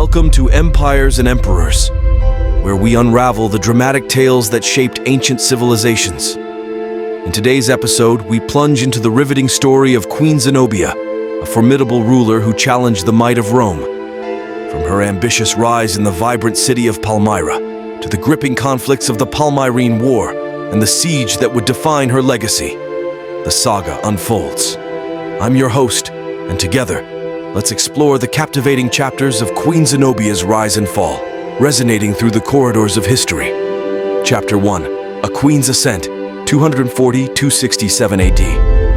Welcome to Empires and Emperors, where we unravel the dramatic tales that shaped ancient civilizations. In today's episode, we plunge into the riveting story of Queen Zenobia, a formidable ruler who challenged the might of Rome. From her ambitious rise in the vibrant city of Palmyra, to the gripping conflicts of the Palmyrene War and the siege that would define her legacy, the saga unfolds. I'm your host, and together, let's explore the captivating chapters of Queen Zenobia's rise and fall, resonating through the corridors of history. Chapter 1, A Queen's Ascent, 240-267 AD.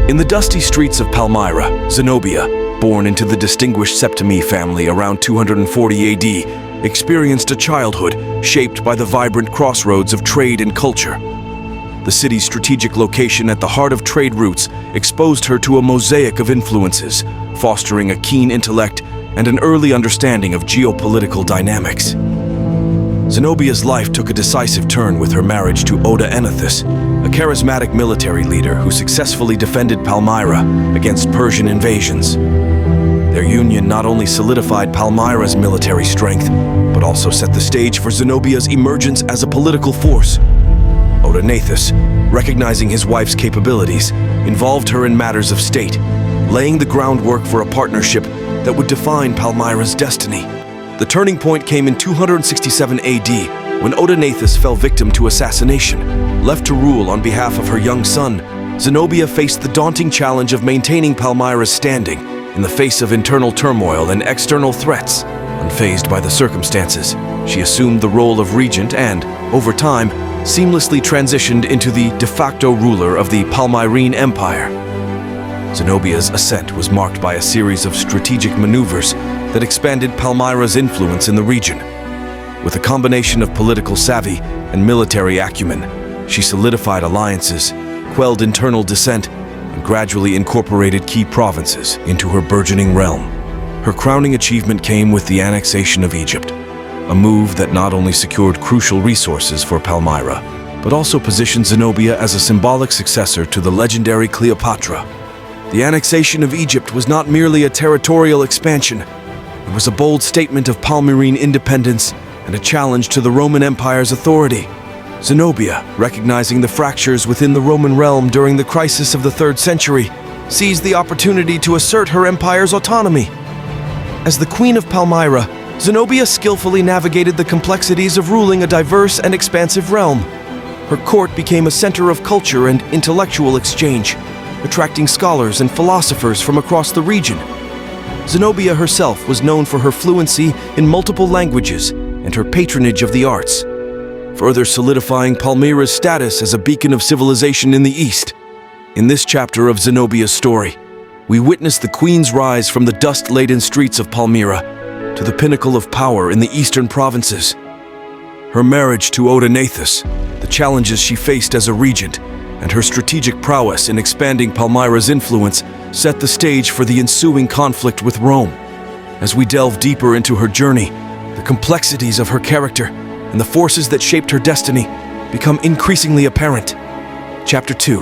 In the dusty streets of Palmyra, Zenobia, born into the distinguished Septimi family around 240 AD, experienced a childhood shaped by the vibrant crossroads of trade and culture. The city's strategic location at the heart of trade routes exposed her to a mosaic of influences, fostering a keen intellect and an early understanding of geopolitical dynamics. Zenobia's life took a decisive turn with her marriage to Odaenathus, a charismatic military leader who successfully defended Palmyra against Persian invasions. Their union not only solidified Palmyra's military strength, but also set the stage for Zenobia's emergence as a political force. Odaenathus, recognizing his wife's capabilities, involved her in matters of state, laying the groundwork for a partnership that would define Palmyra's destiny. The turning point came in 267 AD, when Odaenathus fell victim to assassination. Left to rule on behalf of her young son, Zenobia faced the daunting challenge of maintaining Palmyra's standing in the face of internal turmoil and external threats. Unfazed by the circumstances, she assumed the role of regent and, over time, seamlessly transitioned into the de facto ruler of the Palmyrene Empire. Zenobia's ascent was marked by a series of strategic maneuvers that expanded Palmyra's influence in the region. With a combination of political savvy and military acumen, she solidified alliances, quelled internal dissent, and gradually incorporated key provinces into her burgeoning realm. Her crowning achievement came with the annexation of Egypt, a move that not only secured crucial resources for Palmyra, but also positioned Zenobia as a symbolic successor to the legendary Cleopatra. The annexation of Egypt was not merely a territorial expansion. It was a bold statement of Palmyrene independence and a challenge to the Roman Empire's authority. Zenobia, recognizing the fractures within the Roman realm during the crisis of the 3rd century, seized the opportunity to assert her empire's autonomy. As the Queen of Palmyra, Zenobia skillfully navigated the complexities of ruling a diverse and expansive realm. Her court became a center of culture and intellectual exchange, attracting scholars and philosophers from across the region. Zenobia herself was known for her fluency in multiple languages and her patronage of the arts, further solidifying Palmyra's status as a beacon of civilization in the East. In this chapter of Zenobia's story, we witness the queen's rise from the dust-laden streets of Palmyra to the pinnacle of power in the eastern provinces. Her marriage to Odaenathus, the challenges she faced as a regent, and her strategic prowess in expanding Palmyra's influence set the stage for the ensuing conflict with Rome. As we delve deeper into her journey, the complexities of her character and the forces that shaped her destiny become increasingly apparent. Chapter 2,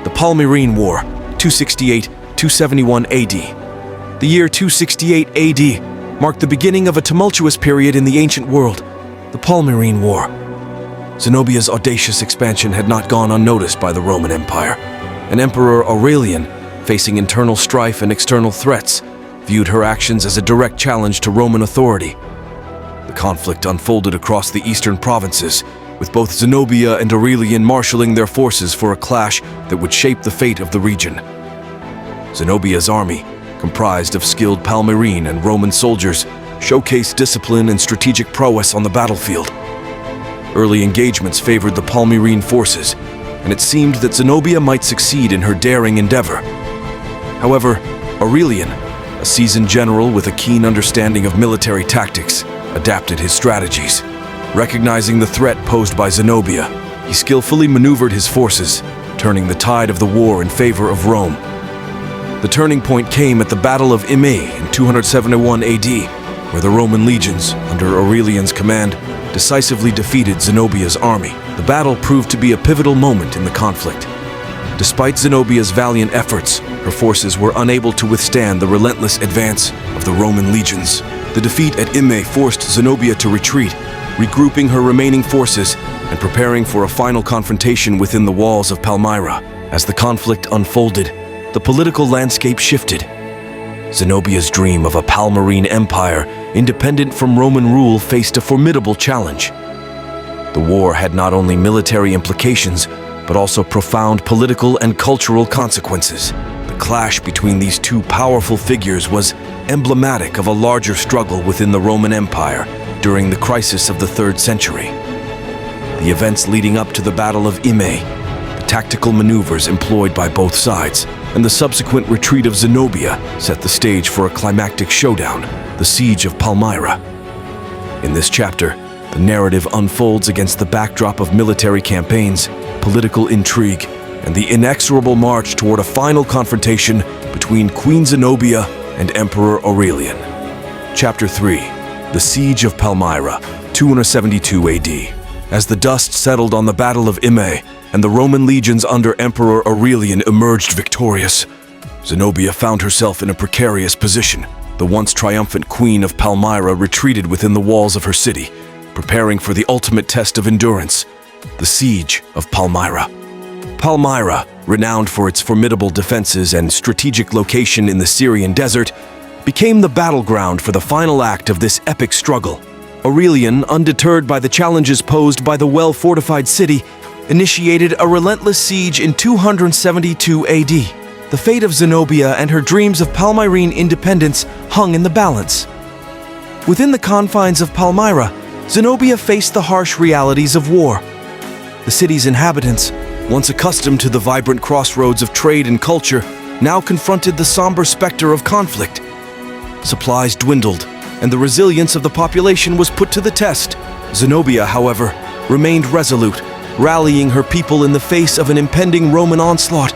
The Palmyrene War, 268-271 AD. The year 268 AD marked the beginning of a tumultuous period in the ancient world, the Palmyrene War. Zenobia's audacious expansion had not gone unnoticed by the Roman Empire, and Emperor Aurelian, facing internal strife and external threats, viewed her actions as a direct challenge to Roman authority. The conflict unfolded across the eastern provinces, with both Zenobia and Aurelian marshaling their forces for a clash that would shape the fate of the region. Zenobia's army, comprised of skilled Palmyrene and Roman soldiers, showcased discipline and strategic prowess on the battlefield. Early engagements favored the Palmyrene forces, and it seemed that Zenobia might succeed in her daring endeavor. However, Aurelian, a seasoned general with a keen understanding of military tactics, adapted his strategies. Recognizing the threat posed by Zenobia, he skillfully maneuvered his forces, turning the tide of the war in favor of Rome. The turning point came at the Battle of Immae in 271 AD, where the Roman legions, under Aurelian's command, decisively defeated Zenobia's army. The battle proved to be a pivotal moment in the conflict. Despite Zenobia's valiant efforts, her forces were unable to withstand the relentless advance of the Roman legions. The defeat at Immae forced Zenobia to retreat, regrouping her remaining forces and preparing for a final confrontation within the walls of Palmyra. As the conflict unfolded, the political landscape shifted. Zenobia's dream of a Palmyrene Empire, independent from Roman rule, faced a formidable challenge. The war had not only military implications, but also profound political and cultural consequences. The clash between these two powerful figures was emblematic of a larger struggle within the Roman Empire during the crisis of the 3rd century. The events leading up to the Battle of Immae, the tactical maneuvers employed by both sides, and the subsequent retreat of Zenobia set the stage for a climactic showdown, the Siege of Palmyra. In this chapter, the narrative unfolds against the backdrop of military campaigns, political intrigue, and the inexorable march toward a final confrontation between Queen Zenobia and Emperor Aurelian. Chapter 3. The Siege of Palmyra, 272 AD. As the dust settled on the Battle of Immae and the Roman legions under Emperor Aurelian emerged victorious, Zenobia found herself in a precarious position. The once triumphant Queen of Palmyra retreated within the walls of her city, preparing for the ultimate test of endurance, the Siege of Palmyra. Palmyra, renowned for its formidable defenses and strategic location in the Syrian desert, became the battleground for the final act of this epic struggle. Aurelian, undeterred by the challenges posed by the well-fortified city, initiated a relentless siege in 272 AD. The fate of Zenobia and her dreams of Palmyrene independence hung in the balance. Within the confines of Palmyra, Zenobia faced the harsh realities of war. The city's inhabitants, once accustomed to the vibrant crossroads of trade and culture, now confronted the somber specter of conflict. Supplies dwindled, and the resilience of the population was put to the test. Zenobia, however, remained resolute, rallying her people in the face of an impending Roman onslaught.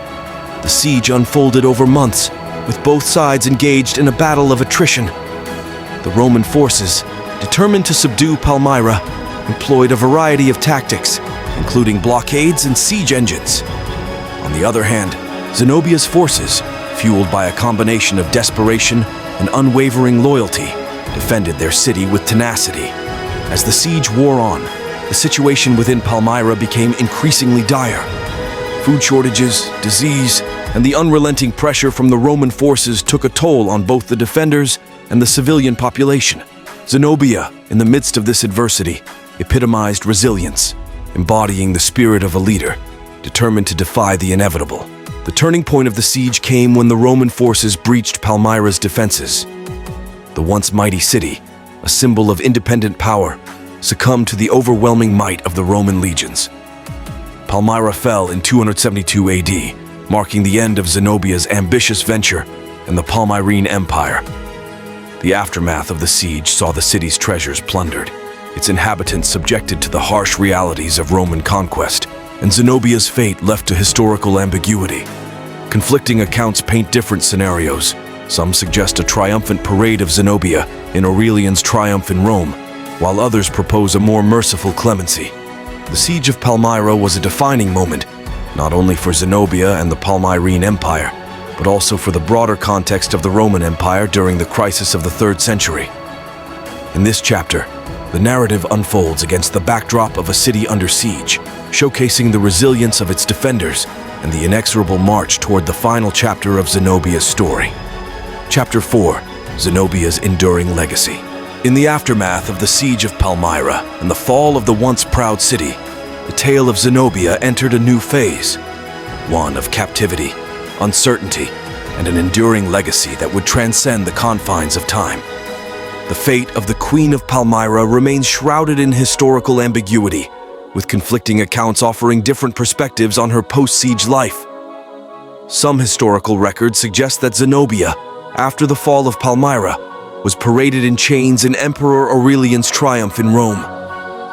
The siege unfolded over months, with both sides engaged in a battle of attrition. The Roman forces, determined to subdue Palmyra, employed a variety of tactics, including blockades and siege engines. On the other hand, Zenobia's forces, fueled by a combination of desperation and unwavering loyalty, defended their city with tenacity. As the siege wore on, the situation within Palmyra became increasingly dire. Food shortages, disease, and the unrelenting pressure from the Roman forces took a toll on both the defenders and the civilian population. Zenobia, in the midst of this adversity, epitomized resilience, embodying the spirit of a leader, determined to defy the inevitable. The turning point of the siege came when the Roman forces breached Palmyra's defenses. The once mighty city, a symbol of independent power, succumbed to the overwhelming might of the Roman legions. Palmyra fell in 272 AD, marking the end of Zenobia's ambitious venture and the Palmyrene Empire. The aftermath of the siege saw the city's treasures plundered, its inhabitants subjected to the harsh realities of Roman conquest, and Zenobia's fate left to historical ambiguity. Conflicting accounts paint different scenarios. Some suggest a triumphant parade of Zenobia in Aurelian's triumph in Rome, while others propose a more merciful clemency. The Siege of Palmyra was a defining moment, not only for Zenobia and the Palmyrene Empire, but also for the broader context of the Roman Empire during the crisis of the 3rd century. In this chapter, the narrative unfolds against the backdrop of a city under siege, showcasing the resilience of its defenders and the inexorable march toward the final chapter of Zenobia's story. Chapter 4. Zenobia's Enduring Legacy. In the aftermath of the Siege of Palmyra and the fall of the once proud city, the tale of Zenobia entered a new phase, one of captivity, uncertainty, and an enduring legacy that would transcend the confines of time. The fate of the Queen of Palmyra remains shrouded in historical ambiguity, with conflicting accounts offering different perspectives on her post-siege life. Some historical records suggest that Zenobia, after the fall of Palmyra, was paraded in chains in Emperor Aurelian's triumph in Rome.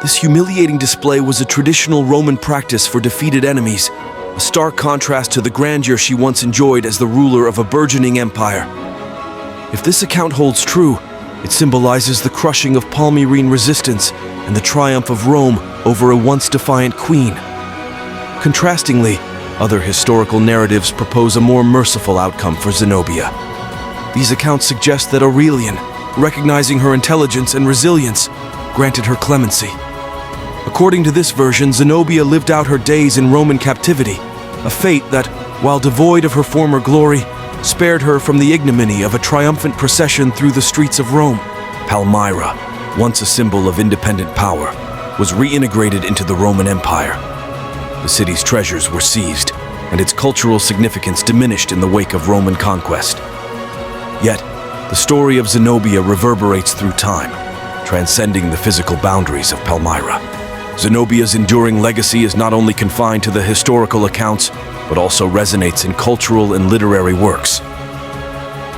This humiliating display was a traditional Roman practice for defeated enemies, a stark contrast to the grandeur she once enjoyed as the ruler of a burgeoning empire. If this account holds true, it symbolizes the crushing of Palmyrene resistance and the triumph of Rome over a once defiant queen. Contrastingly, other historical narratives propose a more merciful outcome for Zenobia. These accounts suggest that Aurelian, recognizing her intelligence and resilience, granted her clemency. According to this version, Zenobia lived out her days in Roman captivity, a fate that, while devoid of her former glory, spared her from the ignominy of a triumphant procession through the streets of Rome. Palmyra, once a symbol of independent power, was reintegrated into the Roman Empire. The city's treasures were seized, and its cultural significance diminished in the wake of Roman conquest. Yet, the story of Zenobia reverberates through time, transcending the physical boundaries of Palmyra. Zenobia's enduring legacy is not only confined to the historical accounts, but also resonates in cultural and literary works.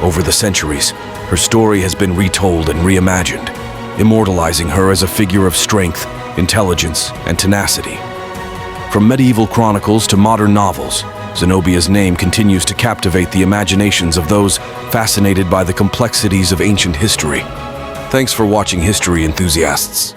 Over the centuries, her story has been retold and reimagined, immortalizing her as a figure of strength, intelligence, and tenacity. From medieval chronicles to modern novels, Zenobia's name continues to captivate the imaginations of those fascinated by the complexities of ancient history. Thanks for watching, history enthusiasts.